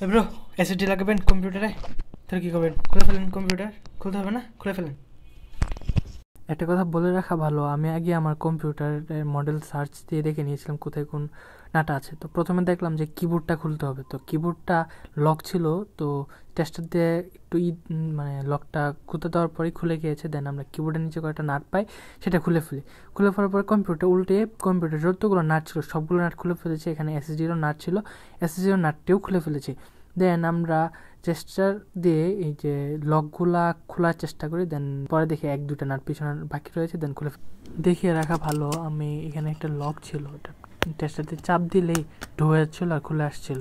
Bro, SSD লাগাবেন কম্পিউটারে? তাহলে কী করবেন? খুলে ফেলেন কম্পিউটার। খুলতে হবে না, খুলে ফেলেন। একটা কথা বলে রাখা ভালো, আমি আগে আমার কম্পিউটারের মডেল সার্চ দিয়ে দেখে নিয়েছিলাম কোথায় কোন নাটা আছে। তো প্রথমে দেখলাম যে কিবোর্ডটা খুলতে হবে, তো কিবোর্ডটা লক ছিল। তো টেস্টার দিয়ে একটু মানে লকটা খুলতে দেওয়ার পরেই খুলে গিয়েছে। দেন আমরা কিবোর্ডের নিচে কয়েকটা নাট পাই, সেটা খুলে ফেলি। খুলে ফেলার পরে কম্পিউটার উল্টে কম্পিউটার যতগুলো নাট ছিল সবগুলো নাট খুলে ফেলেছি। এখানে এসএসডিরও নাট ছিল, এসএসডির নাটটিও খুলে ফেলেছি। দেন আমরা চেষ্টার দিয়ে এই যে লকগুলা খোলার চেষ্টা করি। দেন পরে দেখি এক দুটা নাট পিছনে বাকি রয়েছে, দেন খুলে দেখিয়ে রাখা ভালো। আমি এখানে একটা লক ছিল, ওটা টেস্টারতে চাপ দিলেই ঢুকে যাচ্ছিল আর খুলে আসছিল।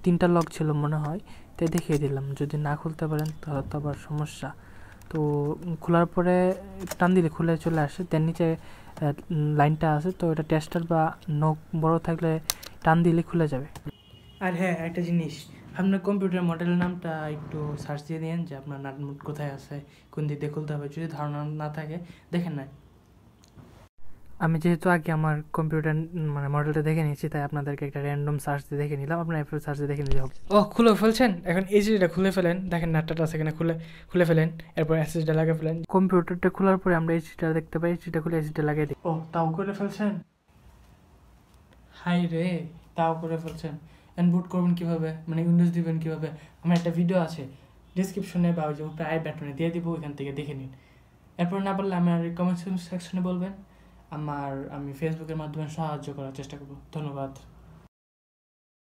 3টা লক ছিল মনে হয়, তাই দেখিয়ে দিলাম। যদি না খুলতে পারেন তাহলে তো আবার সমস্যা। তো খোলার পরে টান দিলে খুলে চলে আসে। দেন নিচে লাইনটা আছে, তো এটা টেস্টার বা নখ বড় থাকলে টান দিলে খুলে যাবে। আর হ্যাঁ, একটা জিনিস, আপনার কম্পিউটার মডেলের নামটা একটু সার্চ দিয়ে দিন যে আপনার নাটমুট কোথায় আছে, কোন দিক দিয়ে খুলতে হবে। যদি ধারণা না থাকে দেখেন না। আমি যেহেতু আগে আমার কম্পিউটার মানে মডেলটা দেখে নিয়েছি, তাই আপনাদেরকে একটা র্যান্ডম সার্চ দিয়ে দেখে নিলাম। আপনার এফএল সার্চ দিয়ে দেখে নিলে হবে। ও, খুলে ফেলছেন? এখন এইচডিটা খুলে ফেলেন। দেখেন নাটটা সেখানে খুলে ফেলেন। এরপর এসএসডিটা লাগিয়ে ফেলেন। কম্পিউটারটা খোলার পরে আমরা এইচডিটা দেখতে পাই, এইচডিটা খুলে এসএসডিটা লাগিয়ে দিই। ও, তাও করে ফেলছেন? হাই রে, তাও করে ফেলছেন। বুট করবেন কীভাবে, মানে উইন্ডোজ দিবেন কীভাবে? আমার একটা ভিডিও আছে ডিসক্রিপশনে বা ওই যে উপরে আই বাটনে দিয়ে দিব, ওইখান থেকে দেখে নিন। এরপর না পারলে আমার কমেন্ট সেকশনে বলবেন, আমি ফেসবুকের মাধ্যমে সাহায্য করার চেষ্টা করব। ধন্যবাদ।